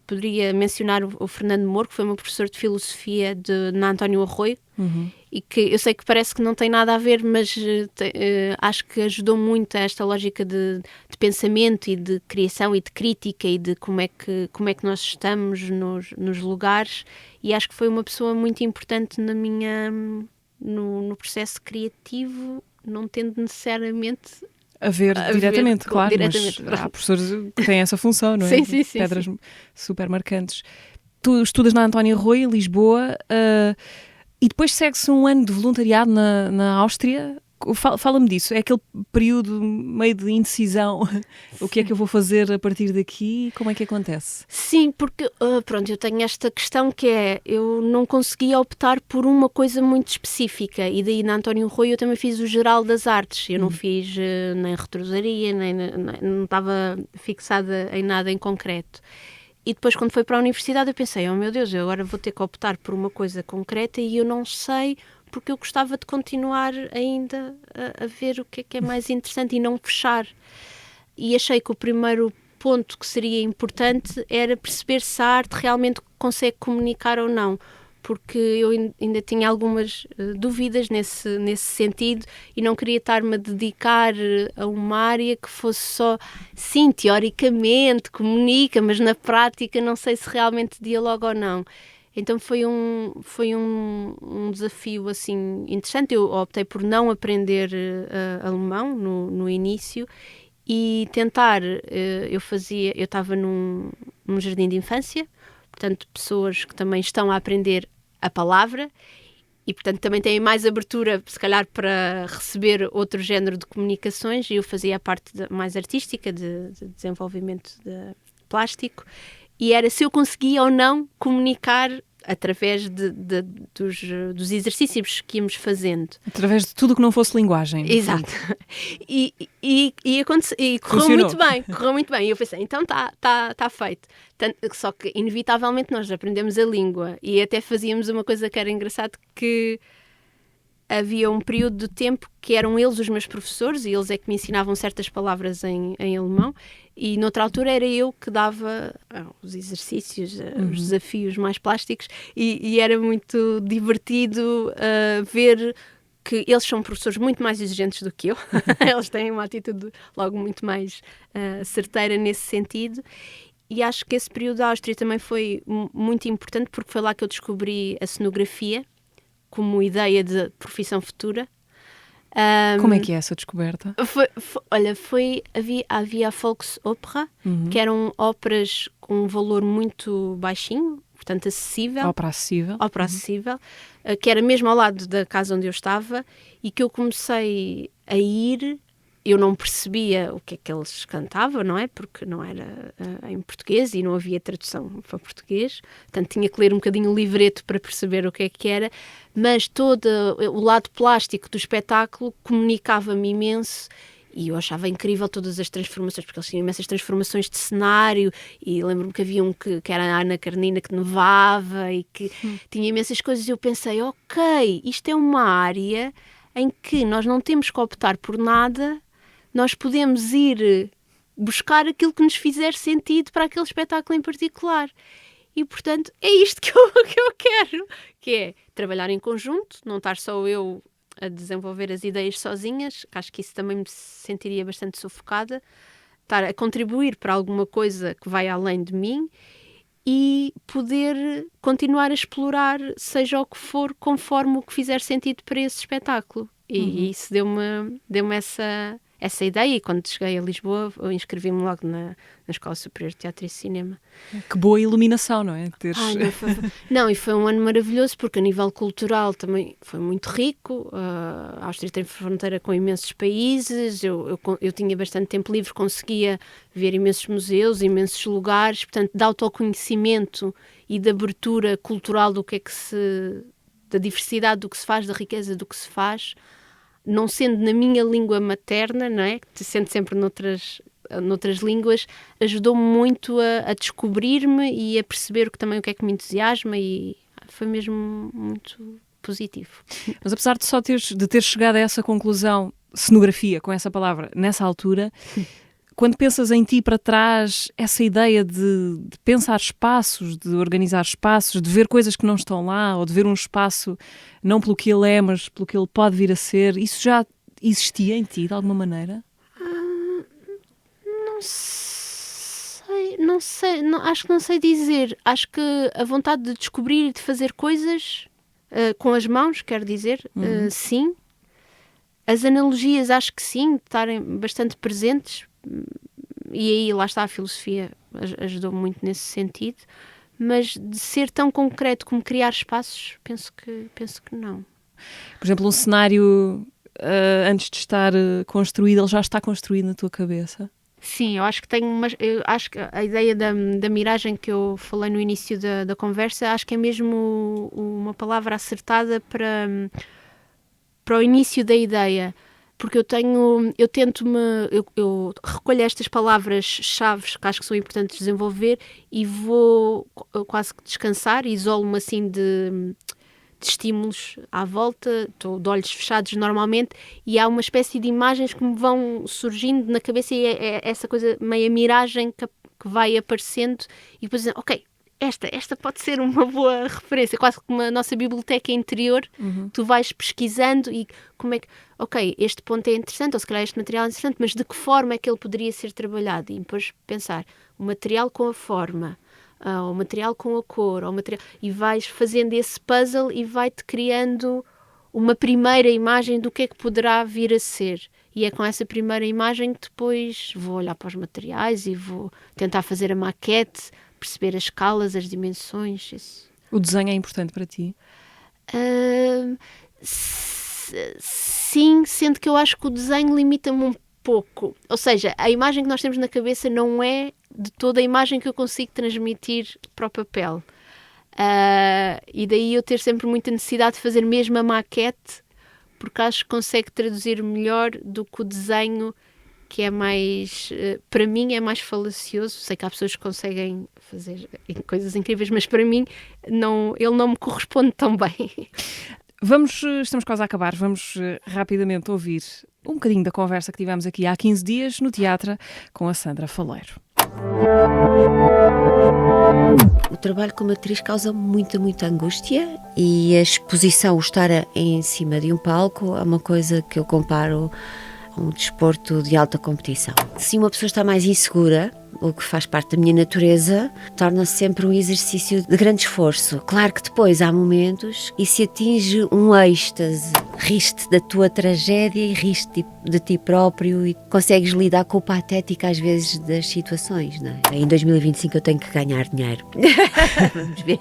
poderia mencionar o Fernando Moura, que foi meu professor de filosofia na António Arroio, e que eu sei que parece que não tem nada a ver, mas acho que ajudou muito a esta lógica de pensamento e de criação e de crítica e de como é que nós estamos nos lugares, e acho que foi uma pessoa muito importante no processo criativo, não tendo necessariamente a ver diretamente, claro, diretamente. Mas há professores que têm essa função, não é? Sim. Pedras super marcantes. Tu estudas na António Arroio, em Lisboa, e depois segue-se um ano de voluntariado na Áustria. Fala-me disso, é aquele período meio de indecisão, o que é que eu vou fazer a partir daqui, como é que acontece? Sim, porque pronto, eu tenho esta questão que é, eu não conseguia optar por uma coisa muito específica, e daí na António Arroio eu também fiz o geral das artes, eu não fiz nem retrosaria, não estava fixada em nada em concreto. E depois, quando foi para a universidade, eu pensei, oh meu Deus, eu agora vou ter que optar por uma coisa concreta e eu não sei, porque eu gostava de continuar ainda a ver o que é mais interessante e não fechar. E achei que o primeiro ponto que seria importante era perceber se a arte realmente consegue comunicar ou não, porque eu ainda tinha algumas dúvidas nesse sentido e não queria estar-me a dedicar a uma área que fosse só, sim, teoricamente comunica, mas na prática não sei se realmente dialoga ou não. Então foi um desafio assim interessante. Eu optei por não aprender alemão no início e tentar, eu estava num jardim de infância, portanto pessoas que também estão a aprender a palavra e portanto também têm mais abertura se calhar para receber outro género de comunicações, e eu fazia a parte mais artística de desenvolvimento de plástico, e era se eu conseguia ou não comunicar através dos exercícios que íamos fazendo. Através de tudo que não fosse linguagem. Exato. E correu muito bem. E eu pensei, então está feito. Só que, inevitavelmente, nós aprendemos a língua e até fazíamos uma coisa que era engraçado, que havia um período de tempo que eram eles os meus professores e eles é que me ensinavam certas palavras em alemão, e noutra altura era eu que dava os exercícios, os desafios mais plásticos, e era muito divertido ver que eles são professores muito mais exigentes do que eu. Eles têm uma atitude logo muito mais certeira nesse sentido. E acho que esse período da Áustria também foi muito importante, porque foi lá que eu descobri a cenografia como ideia de profissão futura. Como é que é essa descoberta? Havia a Volksopera, que eram óperas com um valor muito baixinho, portanto acessível. Ópera acessível. Que era mesmo ao lado da casa onde eu estava, e que eu comecei a ir. Eu não percebia o que é que eles cantavam, não é? Porque não era em português e não havia tradução para português. Portanto, tinha que ler um bocadinho o livreto para perceber o que é que era. Mas todo o lado plástico do espetáculo comunicava-me imenso. E eu achava incrível todas as transformações, porque eles tinham imensas transformações de cenário. E lembro-me que havia um que era a Ana Karenina, que nevava e que tinha imensas coisas. E eu pensei, ok, isto é uma área em que nós não temos que optar por nada. Nós podemos ir buscar aquilo que nos fizer sentido para aquele espetáculo em particular. E, portanto, é isto que eu quero, que é trabalhar em conjunto, não estar só eu a desenvolver as ideias sozinhas, que acho que isso também me sentiria bastante sufocada, estar a contribuir para alguma coisa que vai além de mim e poder continuar a explorar, seja o que for, conforme o que fizer sentido para esse espetáculo. E isso deu-me essa ideia, e quando cheguei a Lisboa eu inscrevi-me logo na Escola Superior de Teatro e Cinema. Que boa iluminação, não é? Não, e foi um ano maravilhoso, porque a nível cultural também foi muito rico. A Áustria tem fronteira com imensos países, eu tinha bastante tempo livre, conseguia ver imensos museus, imensos lugares, portanto, de autoconhecimento e de abertura cultural da diversidade do que se faz, da riqueza do que se faz, não sendo na minha língua materna, não é? Sendo sempre noutras línguas, ajudou-me muito a descobrir-me e a perceber o que é que me entusiasma, e foi mesmo muito positivo. Mas apesar de ter chegado a essa conclusão, cenografia, com essa palavra, nessa altura, Quando pensas em ti para trás, essa ideia de pensar espaços, de organizar espaços, de ver coisas que não estão lá, ou de ver um espaço não pelo que ele é, mas pelo que ele pode vir a ser, isso já existia em ti, de alguma maneira? Não sei, acho que não sei dizer. Acho que a vontade de descobrir e de fazer coisas com as mãos, quero dizer, sim. As analogias, acho que sim, de estarem bastante presentes. E aí, lá está, a filosofia ajudou muito nesse sentido. Mas de ser tão concreto como criar espaços, penso que não. Por exemplo, um cenário, antes de estar construído, ele já está construído na tua cabeça? Sim, eu acho que eu acho que a ideia da miragem que eu falei no início da conversa, acho que é mesmo uma palavra acertada para o início da ideia, porque eu recolho estas palavras-chave que acho que são importantes desenvolver e vou quase que descansar, isolo-me assim de estímulos à volta, estou de olhos fechados normalmente e há uma espécie de imagens que me vão surgindo na cabeça e é essa coisa, meia miragem que vai aparecendo e depois dizendo, ok, esta pode ser uma boa referência, quase como a nossa biblioteca interior. Tu vais pesquisando e como é que, ok, este ponto é interessante, ou se calhar este material é interessante, mas de que forma é que ele poderia ser trabalhado? E depois pensar, o material com a forma, o material com a cor, e vais fazendo esse puzzle e vai-te criando uma primeira imagem do que é que poderá vir a ser. E é com essa primeira imagem que depois vou olhar para os materiais e vou tentar fazer a maquete, perceber as escalas, as dimensões. Isso. O desenho é importante para ti? Sim, sendo que eu acho que o desenho limita-me um pouco. Ou seja, a imagem que nós temos na cabeça não é de toda a imagem que eu consigo transmitir para o papel. E daí eu ter sempre muita necessidade de fazer mesmo a maquete, porque acho que consegue traduzir melhor do que o desenho, que é mais, para mim, é mais falacioso. Sei que há pessoas que conseguem fazer coisas incríveis, mas para mim ele não me corresponde tão bem. Estamos quase a acabar, vamos rapidamente ouvir um bocadinho da conversa que tivemos aqui há 15 dias no teatro com a Sandra Faleiro. O trabalho como atriz causa muita angústia e a exposição, o estar em cima de um palco é uma coisa que eu comparo a um desporto de alta competição. Se uma pessoa está mais insegura, o que faz parte da minha natureza, torna-se sempre um exercício de grande esforço. Claro que depois há momentos e se atinge um êxtase, riste da tua tragédia e riste de ti próprio e consegues lidar com o patético às vezes das situações, não é? Em 2025 eu tenho que ganhar dinheiro. Vamos ver.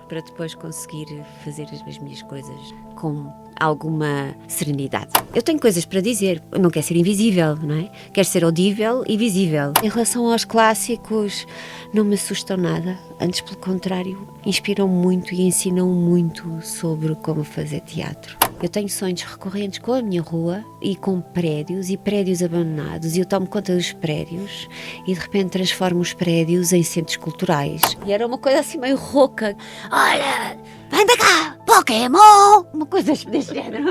Para depois conseguir fazer as minhas coisas com alguma serenidade. Eu tenho coisas para dizer, eu não quero ser invisível, não é? Quero ser audível e visível. Em relação aos clássicos, não me assustam nada, antes pelo contrário, inspiram muito e ensinam muito sobre como fazer teatro. Eu tenho sonhos recorrentes com a minha rua e com prédios e prédios abandonados e eu tomo conta dos prédios e de repente transformo os prédios em centros culturais. E era uma coisa assim meio rouca. Olha, vem da cá, Pokémon! Uma coisa deste género.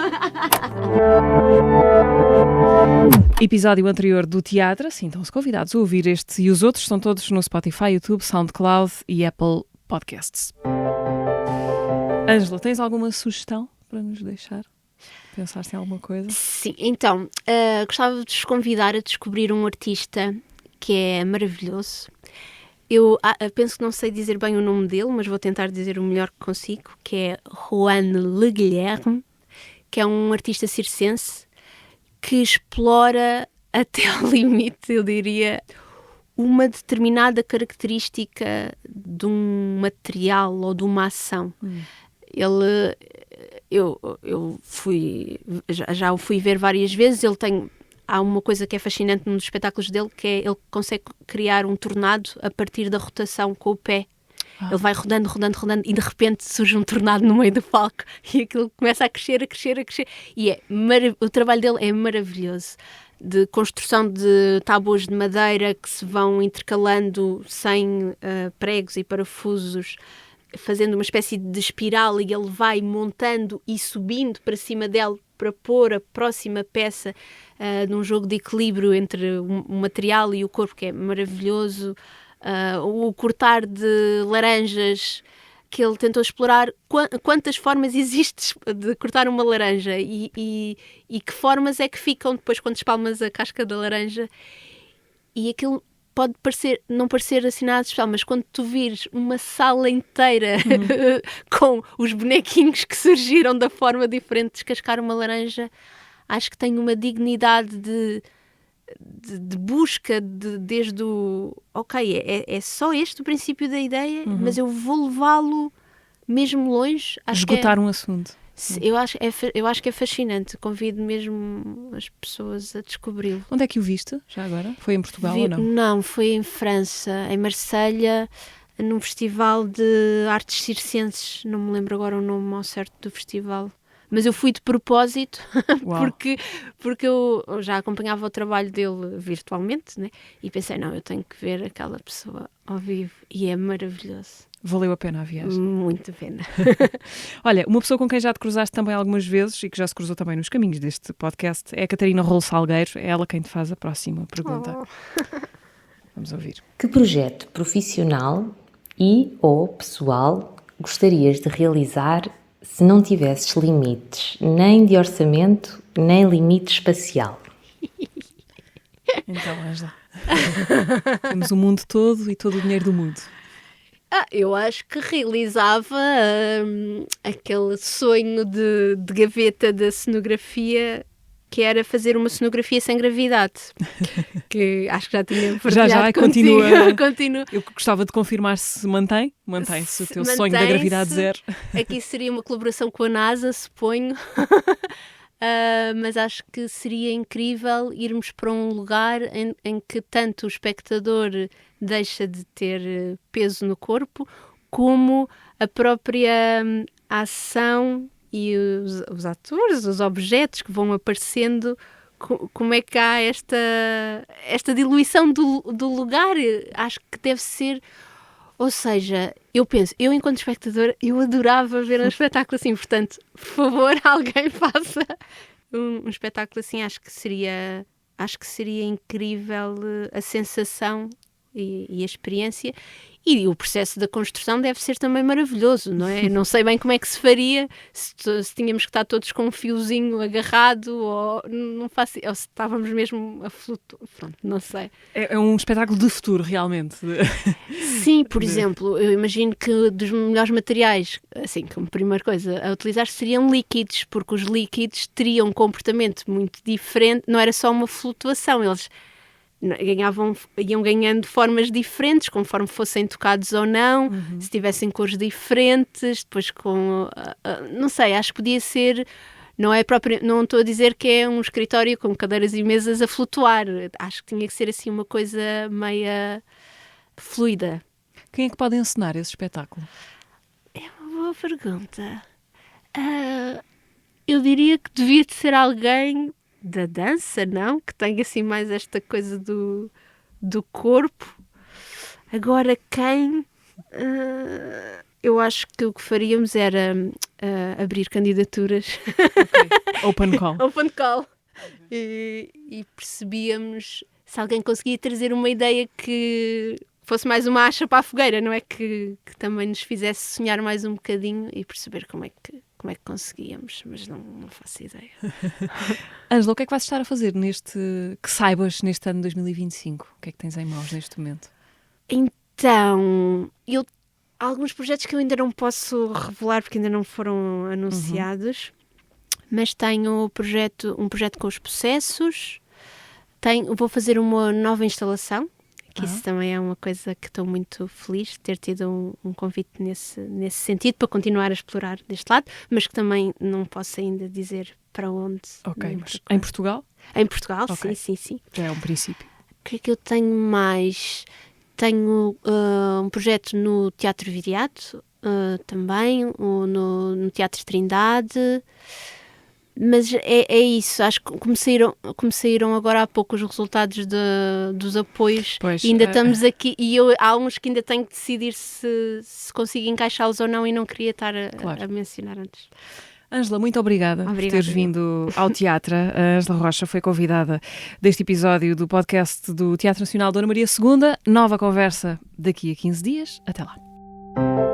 Episódio anterior do teatro, assim, estão-se convidados a ouvir este e os outros, estão todos no Spotify, YouTube, SoundCloud e Apple Podcasts. Ângela, tens alguma sugestão para nos deixar? Pensaste em alguma coisa? Sim, então, gostava de vos convidar a descobrir um artista que é maravilhoso. Eu penso que não sei dizer bem o nome dele, mas vou tentar dizer o melhor que consigo, que é Juan Le Guilherme, que é um artista circense que explora até ao limite, eu diria, uma determinada característica de um material ou de uma ação. Eu já o fui ver várias vezes. Há uma coisa que é fascinante num dos espetáculos dele, que é ele consegue criar um tornado a partir da rotação com o pé. Ele vai rodando e de repente surge um tornado no meio do palco e aquilo começa a crescer. E o trabalho dele é maravilhoso. De construção de tábuas de madeira que se vão intercalando sem pregos e parafusos, fazendo uma espécie de espiral, e ele vai montando e subindo para cima dela para pôr a próxima peça num jogo de equilíbrio entre o material e o corpo, que é maravilhoso. O cortar de laranjas, que ele tentou explorar quantas formas existem de cortar uma laranja e que formas é que ficam depois quando espalmas a casca da laranja. E aquilo pode não parecer assim nada especial, mas quando tu vires uma sala inteira com os bonequinhos que surgiram da forma diferente de descascar uma laranja, acho que tem uma dignidade de busca desde o... Ok, é só este o princípio da ideia, mas eu vou levá-lo mesmo longe. Esgotar um assunto. Eu acho que é fascinante. Convido mesmo as pessoas a descobri-lo. Onde é que o viste, já agora? Foi em Portugal ou não? Não, foi em França, em Marselha, num festival de artes circenses. Não me lembro agora o nome ao certo do festival. Mas eu fui de propósito, porque eu já acompanhava o trabalho dele virtualmente, né? E pensei, não, eu tenho que ver aquela pessoa ao vivo. E é maravilhoso. Valeu a pena a viagem. Muito a pena. Olha, uma pessoa com quem já te cruzaste também algumas vezes e que já se cruzou também nos caminhos deste podcast é a Catarina Rolo Salgueiro. É ela quem te faz a próxima pergunta. Vamos ouvir. Que projeto profissional ou pessoal gostarias de realizar se não tivesses limites nem de orçamento, nem limite espacial? Então, Ângela. Temos o mundo todo e todo o dinheiro do mundo. Eu acho que realizava aquele sonho de gaveta da cenografia, que era fazer uma cenografia sem gravidade. Que acho que já tinha partilhado contigo. Continua. Eu gostava de confirmar se mantém-se o teu sonho da gravidade zero. Aqui seria uma colaboração com a NASA, suponho. Mas acho que seria incrível irmos para um lugar em que tanto o espectador deixa de ter peso no corpo, como a própria ação e os atores, os objetos que vão aparecendo, como é que há esta diluição do lugar. Acho que deve ser... Ou seja, eu penso, eu enquanto espectadora, eu adorava ver um espetáculo assim. Portanto, por favor, alguém faça um espetáculo assim. Acho que seria incrível a sensação e a experiência. E o processo da construção deve ser também maravilhoso, não é? Não sei bem como é que se faria, se tínhamos que estar todos com um fiozinho agarrado ou se estávamos mesmo a flutuar. Pronto, não sei. É um espetáculo de futuro, realmente. Sim, por exemplo, eu imagino que dos melhores materiais, assim, como primeira coisa a utilizar, seriam líquidos, porque os líquidos teriam um comportamento muito diferente, não era só uma flutuação, eles iam ganhando formas diferentes conforme fossem tocados ou não, se tivessem cores diferentes, depois não sei, acho que podia ser, não estou a dizer que é um escritório com cadeiras e mesas a flutuar, acho que tinha que ser assim uma coisa meia fluida. Quem é que pode encenar esse espetáculo? É uma boa pergunta. Eu diria que devia de ser alguém da dança, não? Que tem assim mais esta coisa do corpo. Agora quem? Eu acho que o que faríamos era abrir candidaturas. Okay. Open call. Open call. E percebíamos se alguém conseguia trazer uma ideia que fosse mais uma acha para a fogueira, não é? Que também nos fizesse sonhar mais um bocadinho e perceber como é que conseguíamos, mas não faço ideia. Ângela, o que é que vais estar a fazer que saibas neste ano de 2025? O que é que tens em mãos neste momento? Então, há alguns projetos que eu ainda não posso revelar porque ainda não foram anunciados, mas tenho um projeto com os processos, vou fazer uma nova instalação, que isso também é uma coisa que estou muito feliz de ter tido um convite nesse sentido, para continuar a explorar deste lado, mas que também não posso ainda dizer para onde. Ok, mas em Portugal? Em Portugal, okay. Sim. Já é um princípio. O que é que eu tenho mais? Tenho um projeto no Teatro Viriato, também, no Teatro Trindade. Mas é isso, acho que como saíram agora há pouco os resultados dos apoios, pois, e ainda estamos aqui, e há uns que ainda tenho que decidir se consigo encaixá-los ou não, e não queria estar a mencionar antes. Ângela, muito obrigada por Obrigada. teres vindo ao teatro. A Ângela Rocha foi convidada deste episódio do podcast do Teatro Nacional Dona Maria II. Nova conversa daqui a 15 dias. Até lá.